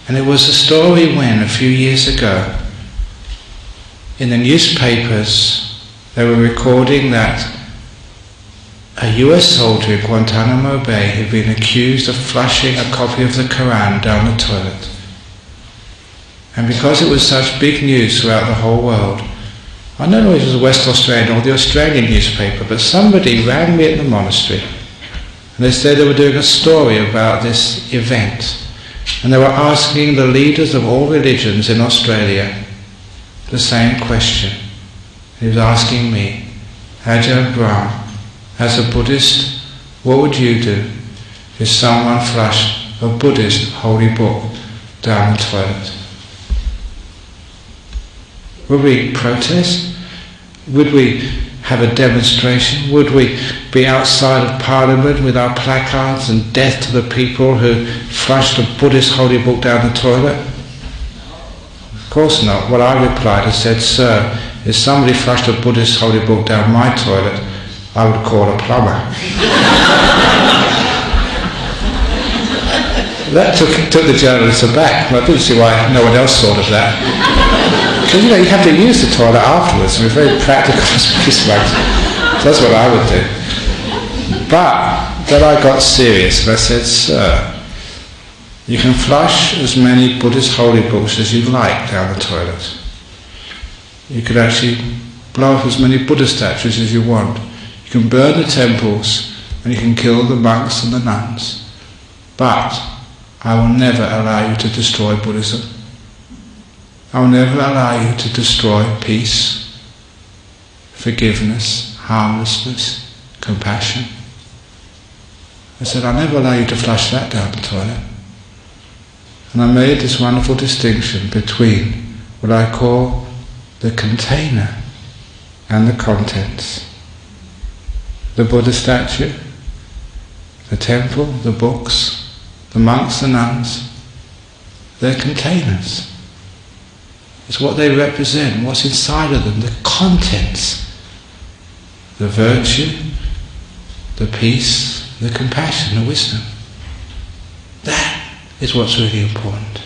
And it was a story when, a few years ago, in the newspapers, they were recording that a US soldier in Guantanamo Bay had been accused of flushing a copy of the Quran down the toilet. And because it was such big news throughout the whole world, I don't know if it was the West Australian or the Australian newspaper, but somebody rang me at the monastery and they said they were doing a story about this event, and they were asking the leaders of all religions in Australia the same question. He was asking me, Ajahn Brahm, as a Buddhist, what would you do if someone flushed a Buddhist holy book down the toilet? Would we protest? Would we have a demonstration? Would we be outside of Parliament with our placards and death to the people who flushed a Buddhist holy book down the toilet? Of course not. What I replied, I said, sir, if somebody flushed a Buddhist holy book down my toilet, I would call a plumber. That took the journalists aback. I didn't see why no one else thought of that. Because you have to use the toilet afterwards, and we're very practical as Buddhist monks. So that's what I would do. But then I got serious and I said, sir, you can flush as many Buddhist holy books as you like down the toilet. You could actually blow up as many Buddha statues as you want. You can burn the temples and you can kill the monks and the nuns. But I will never allow you to destroy Buddhism. I will never allow you to destroy peace, forgiveness, harmlessness, compassion. I said, I'll never allow you to flush that down the toilet. And I made this wonderful distinction between what I call the container and the contents. The Buddha statue, the temple, the books, the monks, the nuns, they're containers. It's what they represent, what's inside of them, the contents, the virtue, the peace, the compassion, the wisdom. That is what's really important.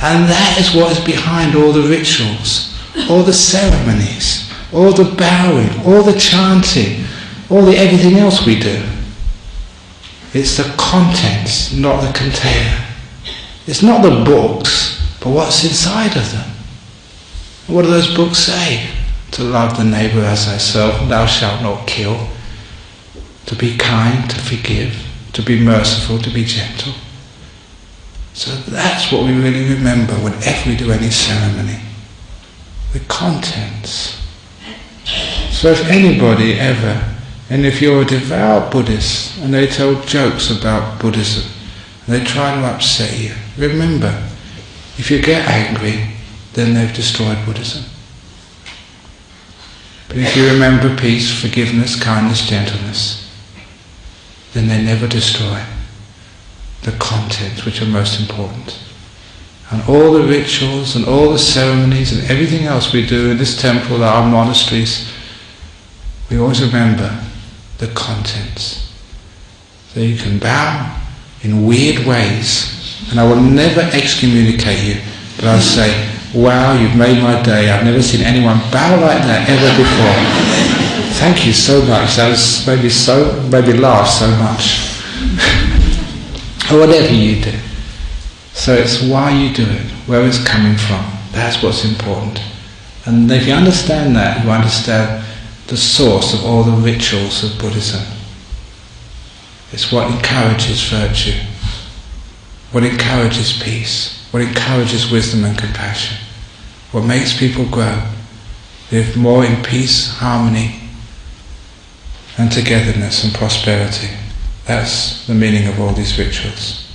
And that is what is behind all the rituals, all the ceremonies, all the bowing, all the chanting, all the everything else we do. It's the contents, not the container. It's not the books, but what's inside of them. What do those books say? To love the neighbour as thyself, thou shalt not kill, to be kind, to forgive, to be merciful, to be gentle. So that's what we really remember whenever we do any ceremony. The contents. So if anybody ever, and if you're a devout Buddhist and they tell jokes about Buddhism and they try to upset you, remember, if you get angry, then they've destroyed Buddhism. But if you remember peace, forgiveness, kindness, gentleness, then they never destroy the contents which are most important. And all the rituals and all the ceremonies and everything else we do in this temple, our monasteries, we always remember the contents. So you can bow in weird ways, and I will never excommunicate you, but I'll say, wow, you've made my day. I've never seen anyone bow like that ever before. Thank you so much. That was made me laugh so much. Or whatever you do. So it's why you do it, where it's coming from. That's what's important. And if you understand that, you understand the source of all the rituals of Buddhism. It's what encourages virtue, what encourages peace, what encourages wisdom and compassion, what makes people grow, live more in peace, harmony, and togetherness and prosperity. That's the meaning of all these rituals.